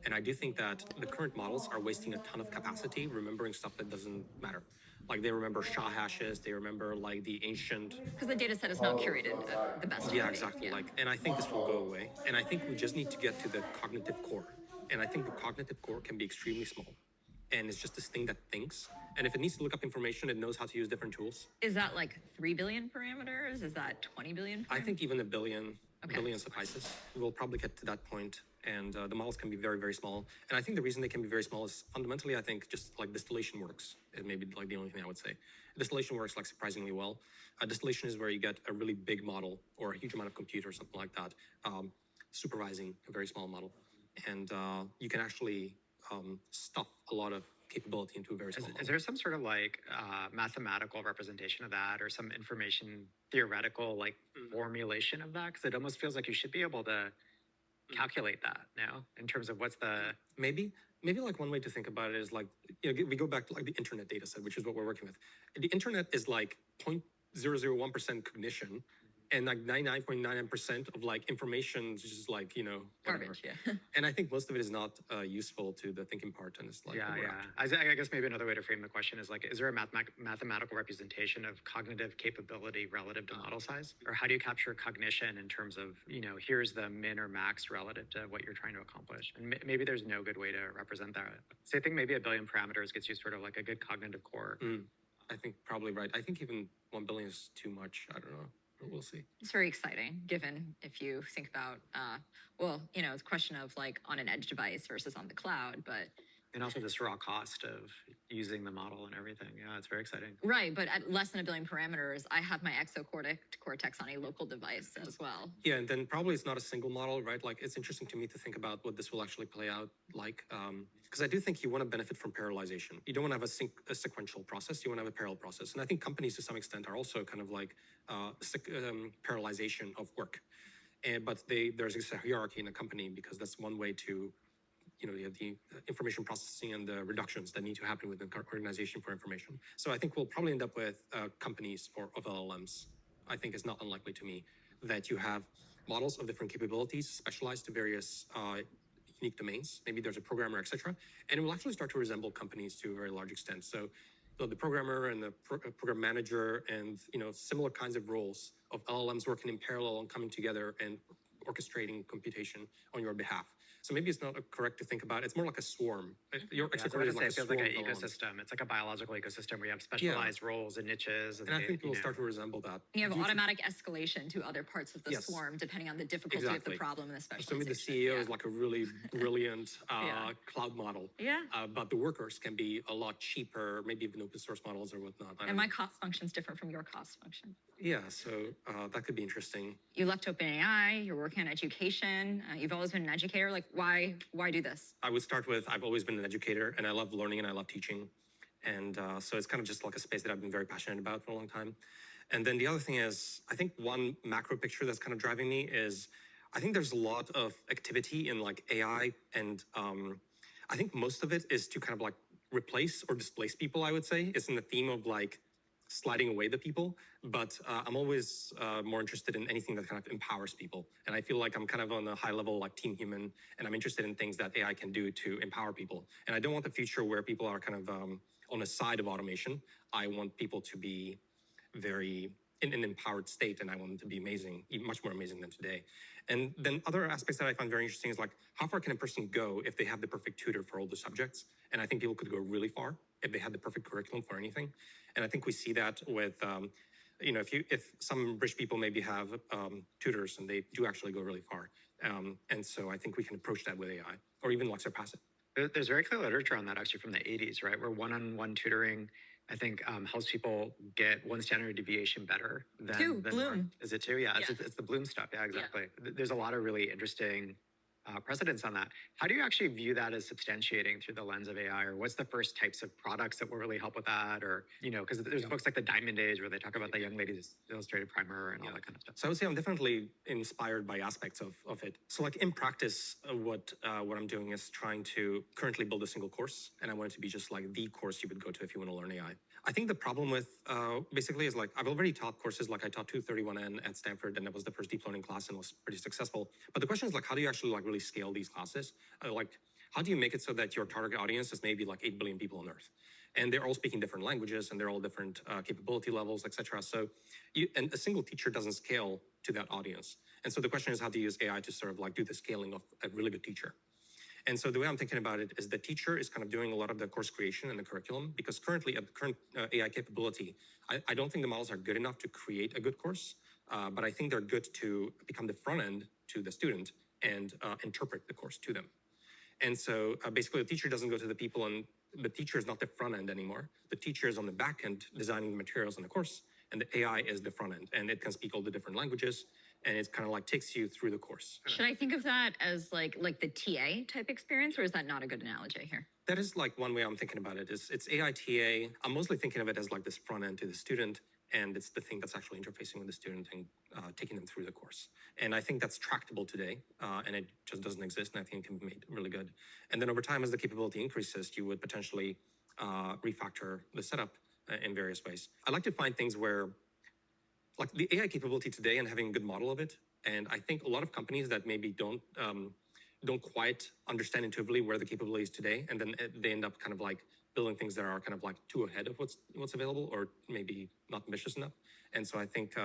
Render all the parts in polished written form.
And I do think that the current models are wasting a ton of capacity remembering stuff that doesn't matter. Like they remember SHA hashes, they remember like the ancient. Because the data set is not curated the best it Yeah, can be. exactly. Yeah. Like, and I think this will go away. And I think we just need to get to the cognitive core. And I think the cognitive core can be extremely small. And it's just this thing that thinks. And if it needs to look up information, it knows how to use different tools. Is that like 3 billion parameters? Is that 20 billion parameters? I think even a billion suffices. We'll probably get to that point, and the models can be very, very small. And I think the reason they can be very small is fundamentally, I think, just like distillation works. It may be like the only thing I would say. Distillation works like surprisingly well. Distillation is where you get a really big model or a huge amount of compute or something like that, supervising a very small model. And you can actually stuff a lot of capability into a very small model. Is there some sort of like mathematical representation of that, or some information theoretical like formulation of that? Because it almost feels like you should be able to calculate that now in terms of what's the maybe like one way to think about it is like, you know, we go back to like the internet data set, which is what we're working with. The internet is like 0.001% cognition, and like 99.99% of like information is just like, you know, whatever. Garbage, yeah. And I think most of it is not useful to the thinking part, and it's like, I guess maybe another way to frame the question is like, is there a mathematical representation of cognitive capability relative to model size? Or how do you capture cognition in terms of, you know, here's the min or max relative to what you're trying to accomplish? And maybe there's no good way to represent that. So I think maybe 1 billion parameters gets you sort of like a good cognitive core. I think probably right. I think even 1 billion is too much. I don't know. We'll see. It's very exciting, given if you think about, well, you know, it's a question of like on an edge device versus on the cloud, but. And also this raw cost of using the model and everything. Yeah, it's very exciting. Right, but at less than 1 billion parameters, I have my exocortex on a local device as well. Yeah, and then probably it's not a single model, right? Like it's interesting to me to think about what this will actually play out like, because I do think you want to benefit from parallelization. You don't want to have a sequential process. You want to have a parallel process. And I think companies to some extent are also kind of like parallelization of work. But there's a hierarchy in a company because that's one way to, you know, you have the information processing and the reductions that need to happen within the organization for information. So I think we'll probably end up with companies of LLMs. I think it's not unlikely to me that you have models of different capabilities specialized to various unique domains. Maybe there's a programmer, etc. And it will actually start to resemble companies to a very large extent. So the programmer and the program manager and, you know, similar kinds of roles of LLMs working in parallel and coming together and orchestrating computation on your behalf. So maybe it's not correct to think about it. It's more like a swarm. Your exocortex is like it feels like an ecosystem. It's like a biological ecosystem where you have specialized roles and niches. And I think it will start to resemble that. You have automatic escalation to other parts of the swarm, depending on the difficulty of the problem and the specialization. So maybe the CEO is like a really brilliant cloud model. But the workers can be a lot cheaper, maybe even open source models or whatnot. And my cost function is different from your cost function. Yeah, so that could be interesting. You left OpenAI, you're working on education, you've always been an educator. Like, why do this? I would start with, I've always been an educator, and I love learning and I love teaching. And so it's kind of just like a space that I've been very passionate about for a long time. And then the other thing is, I think one macro picture that's kind of driving me is, I think there's a lot of activity in like AI, and I think most of it is to kind of like replace or displace people, I would say. It's in the theme of like sliding away the people, but I'm always more interested in anything that kind of empowers people. And I feel like I'm kind of on a high level like team human, and I'm interested in things that AI can do to empower people. And I don't want the future where people are kind of on the side of automation. I want people to be very in an empowered state, and I want them to be amazing, even much more amazing than today. And then other aspects that I find very interesting is like, how far can a person go if they have the perfect tutor for all the subjects? And I think people could go really far if they had the perfect curriculum for anything. And I think we see that with, you know, if some rich people maybe have tutors, and they do actually go really far. And so I think we can approach that with AI, or even like surpass it. There's very clear literature on that actually from the 80s, right? Where one-on-one tutoring, I think, helps people get one standard deviation better than Bloom. Is it two? Yeah, it's the Bloom stuff. Yeah, exactly. Yeah. There's a lot of really interesting precedents on that. How do you actually view that as substantiating through the lens of AI, or what's the first types of products that will really help with that? Or, you know, because there's books like The Diamond Age where they talk about the Young Ladies Illustrated Primer and all that kind of stuff. So I would say I'm definitely inspired by aspects of it. So like in practice, what I'm doing is trying to currently build a single course, and I want it to be just like the course you would go to if you want to learn AI. I think the problem with basically is like, I've already taught courses, like I taught 231N at Stanford, and that was the first deep learning class and was pretty successful. But the question is like, how do you actually like really scale these classes? Like, how do you make it so that your target audience is maybe like 8 billion people on Earth? And they're all speaking different languages and they're all different capability levels, etc. So and a single teacher doesn't scale to that audience. And so the question is how to use AI to sort of like do the scaling of a really good teacher. And so the way I'm thinking about it is the teacher is kind of doing a lot of the course creation and the curriculum, because currently at the current AI capability, I don't think the models are good enough to create a good course, but I think they're good to become the front end to the student and interpret the course to them. And so basically the teacher doesn't go to the people, and the teacher is not the front end anymore. The teacher is on the back end designing the materials in the course, and the AI is the front end, and it can speak all the different languages, and it kind of like takes you through the course. Should I think of that as like the TA type experience, or is that not a good analogy here? That is like one way I'm thinking about it. Is it's AI TA. I'm mostly thinking of it as like this front end to the student, and it's the thing that's actually interfacing with the student and taking them through the course. And I think that's tractable today, and it just doesn't exist, and I think it can be made really good. And then over time, as the capability increases, you would potentially refactor the setup in various ways. I like to find things where, like the AI capability today and having a good model of it, and I think a lot of companies that maybe don't quite understand intuitively where the capability is today, and then they end up kind of like building things that are kind of like too ahead of what's available, or maybe not ambitious enough. And so I think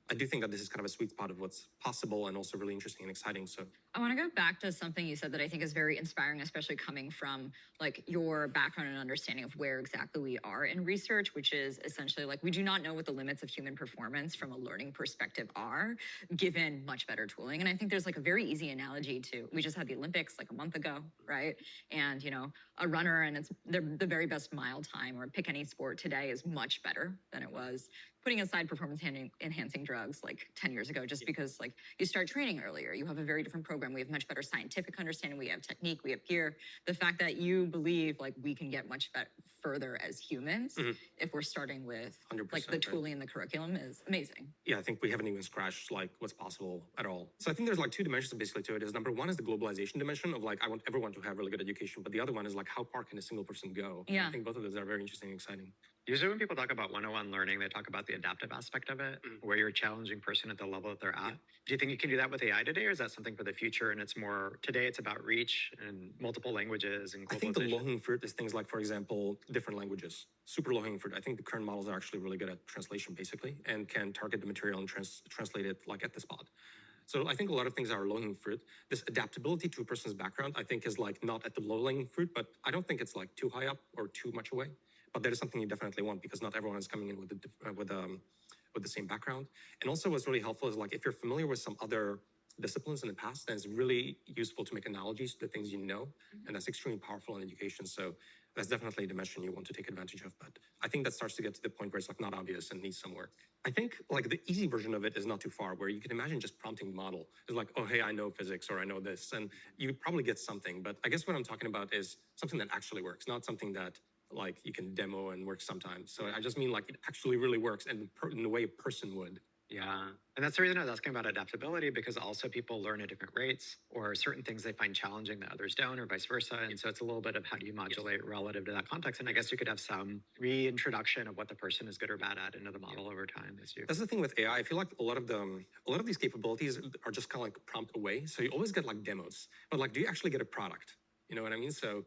I do think that this is kind of a sweet spot of what's possible and also really interesting and exciting. So I want to go back to something you said that I think is very inspiring, especially coming from like your background and understanding of where exactly we are in research, which is essentially like we do not know what the limits of human performance from a learning perspective are, given much better tooling. And I think there's like a very easy analogy to, we just had the Olympics like a month ago, right? And you know, a runner and it's the very best mile time, or pick any sport today, is much better than it was, putting aside performance enhancing drugs like 10 years ago, just because like you start training earlier, you have a very different program. We have much better scientific understanding. We have technique, we have gear. The fact that you believe like we can get much further as humans if we're starting with 100%, like the tooling and the curriculum is amazing. Yeah, I think we haven't even scratched like what's possible at all. So I think there's like two dimensions basically to it. Is number one is the globalization dimension of like I want everyone to have really good education, but the other one is like how far can a single person go? Yeah. I think both of those are very interesting and exciting. Usually when people talk about one-on-one learning, they talk about the adaptive aspect of it, where you're a challenging person at the level that they're at. Do you think you can do that with AI today, or is that something for the future? And it's more, today it's about reach and multiple languages and globalization? I think the low-hanging fruit is things like, for example, different languages. Super low-hanging fruit. I think the current models are actually really good at translation, basically, and can target the material and translate it like at the spot. So I think a lot of things are low-hanging fruit. This adaptability to a person's background, I think, is like not at the low-hanging fruit, but I don't think it's like too high up or too much away. But that is something you definitely want, because not everyone is coming in with the same background. And also what's really helpful is like if you're familiar with some other disciplines in the past, then it's really useful to make analogies to the things you know, and that's extremely powerful in education. So that's definitely a dimension you want to take advantage of. But I think that starts to get to the point where it's like not obvious and needs some work. I think like the easy version of it is not too far, where you can imagine just prompting the model. It's like, oh, hey, I know physics, or I know this, and you would probably get something. But I guess what I'm talking about is something that actually works, not something that like you can demo and work sometimes. So I just mean like it actually really works, and in the way a person would. Yeah. And that's the reason I was asking about adaptability, because also people learn at different rates, or certain things they find challenging that others don't, or vice versa. And so it's a little bit of how do you modulate relative to that context. And I guess you could have some reintroduction of what the person is good or bad at into the model over time as you. That's the thing with AI. I feel like a lot of these capabilities are just kind of like prompt away. So you always get like demos, but like, do you actually get a product? You know what I mean? So,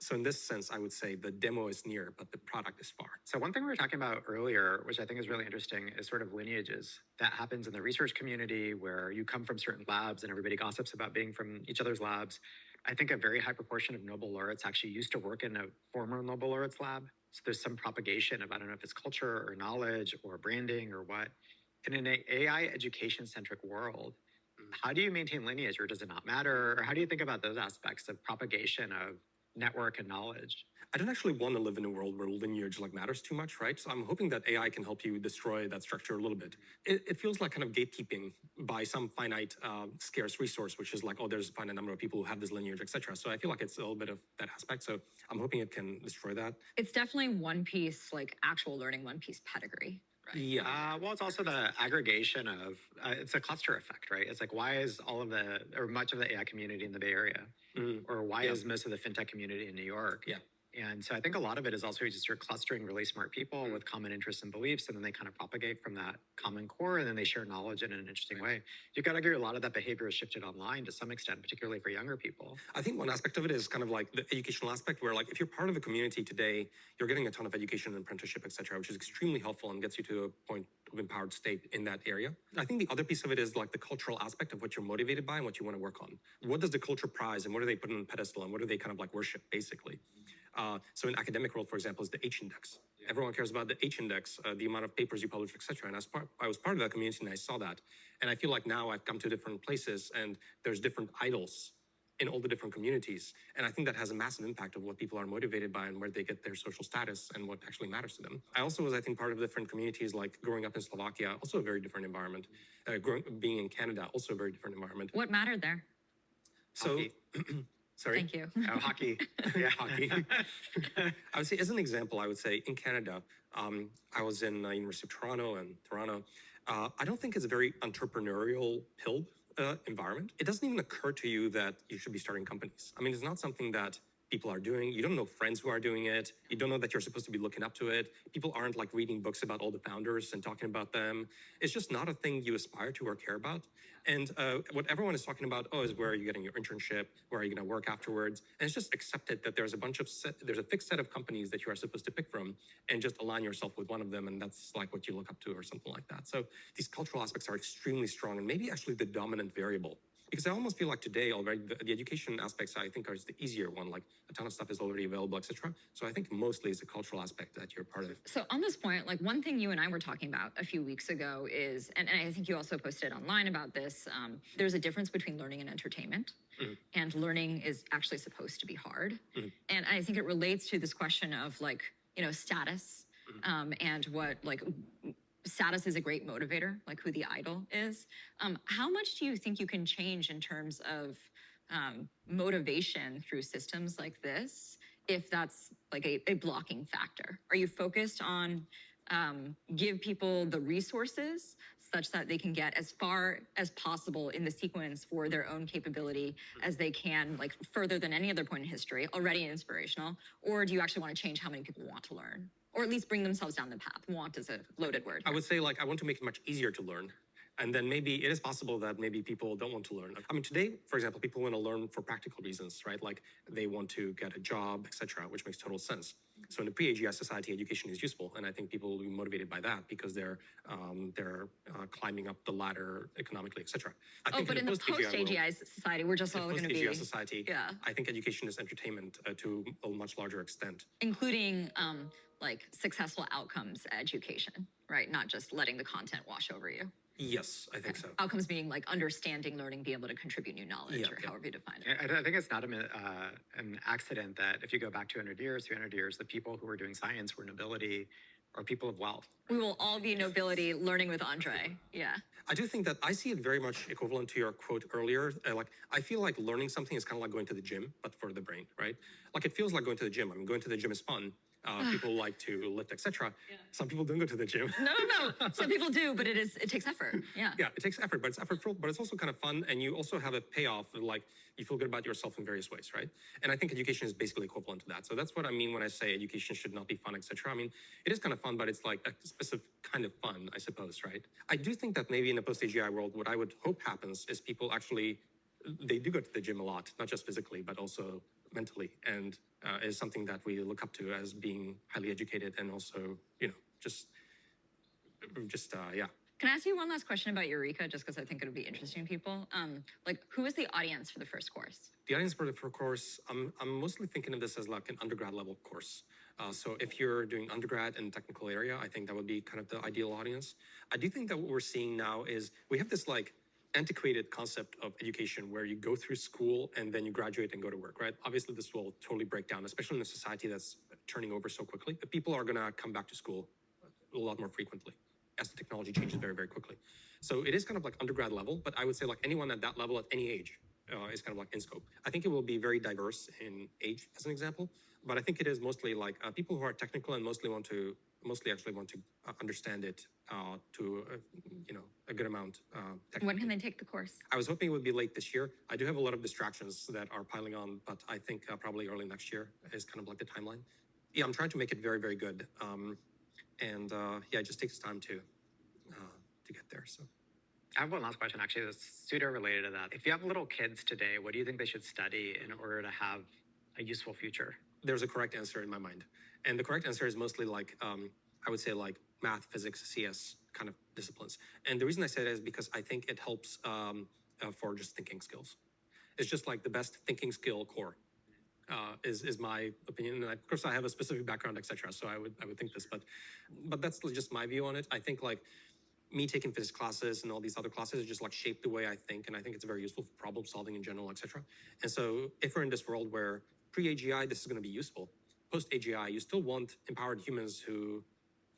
so in this sense, I would say the demo is near, but the product is far. So one thing we were talking about earlier, which I think is really interesting, is sort of lineages. That happens in the research community, where you come from certain labs and everybody gossips about being from each other's labs. I think a very high proportion of Nobel laureates actually used to work in a former Nobel laureate's lab. So there's some propagation of, I don't know if it's culture or knowledge or branding or what. In an AI education-centric world, how do you maintain lineage, or does it not matter? Or how do you think about those aspects of propagation of network and knowledge? I don't actually want to live in a world where lineage like matters too much, right? So I'm hoping that AI can help you destroy that structure a little bit. It feels like kind of gatekeeping by some finite, scarce resource, which is like, oh, there's a finite number of people who have this lineage, etc. So I feel like it's a little bit of that aspect. So I'm hoping it can destroy that. It's definitely one piece, like actual learning, one piece pedigree. Right. Yeah. Well, it's also the aggregation of, it's a cluster effect, right? It's like, why is all of the, or much of the AI community in the Bay Area? Or why is most of the fintech community in New York? Yeah. And so I think a lot of it is also just you're clustering really smart people with common interests and beliefs, and then they kind of propagate from that common core, and then they share knowledge in an interesting way. You've got to agree a lot of that behavior has shifted online to some extent, particularly for younger people. I think one aspect of it is kind of like the educational aspect, where like if you're part of a community today, you're getting a ton of education and apprenticeship, etc., which is extremely helpful and gets you to a point of empowered state in that area. I think the other piece of it is like the cultural aspect of what you're motivated by and what you want to work on. What does the culture prize, and what do they put on the pedestal, and what do they kind of like worship, basically? So in academic world, for example, is the H index. Everyone cares about the H index, the amount of papers you publish, etc. And I was part of that community, and I saw that. And I feel like now I've come to different places, and there's different idols in all the different communities. And I think that has a massive impact of what people are motivated by and where they get their social status and what actually matters to them. I also was, I think, part of different communities, like growing up in Slovakia, also a very different environment. Being in Canada, also a very different environment. What mattered there? So, sorry? Thank you. Oh, hockey. Yeah, hockey. I would say, as an example, I would say in Canada, I was in University of Toronto and Toronto. I don't think it's a very entrepreneurial pilled environment. It doesn't even occur to you that you should be starting companies. I mean, it's not something that people are doing. You don't know friends who are doing it. You don't know that you're supposed to be looking up to it. People aren't like reading books about all the founders and talking about them. It's just not a thing you aspire to or care about. And what everyone is talking about, is where are you getting your internship? Where are you going to work afterwards? And it's just accepted that there's a fixed set of companies that you are supposed to pick from, and just align yourself with one of them. And that's like what you look up to or something like that. So these cultural aspects are extremely strong, and maybe actually the dominant variable. Because I almost feel like today already the education aspects I think are the easier one. Like a ton of stuff is already available, etc. So I think mostly it's a cultural aspect that you're part of. So on this point, like one thing you and I were talking about a few weeks ago is, and I think you also posted online about this, there's a difference between learning and entertainment. And learning is actually supposed to be hard. And I think it relates to this question of like, status, and what like status is a great motivator, like who the idol is. How much do you think you can change in terms of motivation through systems like this, if that's like a blocking factor? Are you focused on give people the resources such that they can get as far as possible in the sequence for their own capability as they can, like further than any other point in history, already inspirational? Or do you actually want to change how many people want to learn? Or at least bring themselves down the path. Want is a loaded word. I would say, like, I want to make it much easier to learn. And then maybe it is possible that maybe people don't want to learn. I mean, today, for example, people want to learn for practical reasons, right? Like they want to get a job, etc., which makes total sense. So in a pre-AGI society, education is useful, and I think people will be motivated by that because they're climbing up the ladder economically, etc. But in the post-AGI society, we're just all going to be post-AGI society. Yeah, I think education is entertainment to a much larger extent, including like successful outcomes education, right? Not just letting the content wash over you. Yes, I think so. Outcomes being like understanding, learning, being able to contribute new knowledge, or however you define it. I think it's not an accident that if you go back 200 years, 300 years, the people who were doing science were nobility or people of wealth. We will all be nobility learning with Andre. Yeah. I do think that I see it very much equivalent to your quote earlier. Like, I feel like learning something is kind of like going to the gym, but for the brain, right? Like, it feels like going to the gym. I mean, going to the gym is fun. People like to lift, etc. Yeah. Some people don't go to the gym. No. Some people do, but it takes effort. Yeah. Yeah, it takes effort, but it's effortful, but it's also kind of fun, and you also have a payoff. Like you feel good about yourself in various ways, right? And I think education is basically equivalent to that. So that's what I mean when I say education should not be fun, etc. I mean, it is kind of fun, but it's like a specific kind of fun, I suppose, right? I do think that maybe in a post-AGI world, what I would hope happens is people actually, they do go to the gym a lot, not just physically, but also mentally, and is something that we look up to as being highly educated, and also, just yeah. Can I ask you one last question about Eureka, just because I think it would be interesting to people? Like, who is the audience for the first course? The audience for the first course, I'm mostly thinking of this as like an undergrad level course. So if you're doing undergrad in a technical area, I think that would be kind of the ideal audience. I do think that what we're seeing now is we have this like antiquated concept of education where you go through school and then you graduate and go to work, right? Obviously, this will totally break down, especially in a society that's turning over so quickly. But people are going to come back to school a lot more frequently as the technology changes very, very quickly. So it is kind of like undergrad level, but I would say like anyone at that level at any age is kind of like in scope. I think it will be very diverse in age, as an example, but I think it is mostly like people who are technical and mostly want to mostly actually want to understand it to a good amount. When can they take the course? I was hoping it would be late this year. I do have a lot of distractions that are piling on, but I think probably early next year is kind of like the timeline. Yeah, I'm trying to make it very, very good. It just takes time to get there. So I have one last question, actually, that's pseudo related to that. If you have little kids today, what do you think they should study in order to have a useful future? There's a correct answer in my mind. And the correct answer is mostly like, I would say like math, physics, CS kind of disciplines. And the reason I say that is because I think it helps for just thinking skills. It's just like the best thinking skill core is my opinion. And of course I have a specific background, etc. So I would think this, but that's just my view on it. I think like me taking physics classes and all these other classes just like shape the way I think. And I think it's very useful for problem solving in general, etc. And so if we're in this world where pre-AGI, this is going to be useful. Post-AGI, you still want empowered humans who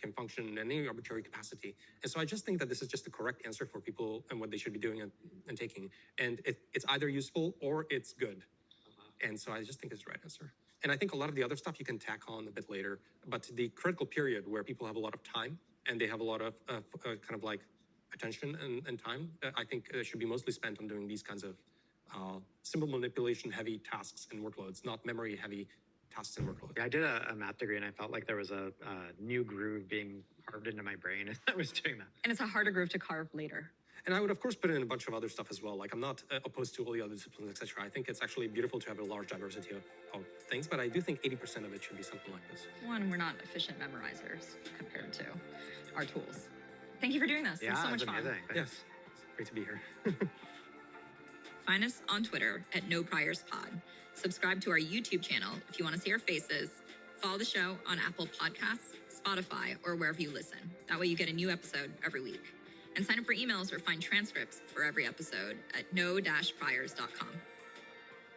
can function in any arbitrary capacity. And so I just think that this is just the correct answer for people and what they should be doing and taking. And it's either useful or it's good. And so I just think it's the right answer. And I think a lot of the other stuff you can tack on a bit later. But the critical period where people have a lot of time and they have a lot of kind of like attention and time, I think should be mostly spent on doing these kinds of symbol manipulation heavy tasks and workloads, not memory heavy tasks and workloads. Yeah, I did a math degree and I felt like there was a new groove being carved into my brain as I was doing that. And it's a harder groove to carve later. And I would, of course, put in a bunch of other stuff as well. Like, I'm not opposed to all the other disciplines, etc. I think it's actually beautiful to have a large diversity of things, but I do think 80% of it should be something like this. One, we're not efficient memorizers compared to our tools. Thank you for doing this. Yeah, it's so much fun. amazing. Yes, it's great to be here. Find us on Twitter at NoPriorsPod. Subscribe to our YouTube channel if you want to see our faces. Follow the show on Apple Podcasts, Spotify, or wherever you listen. That way you get a new episode every week. And sign up for emails or find transcripts for every episode at no-priors.com.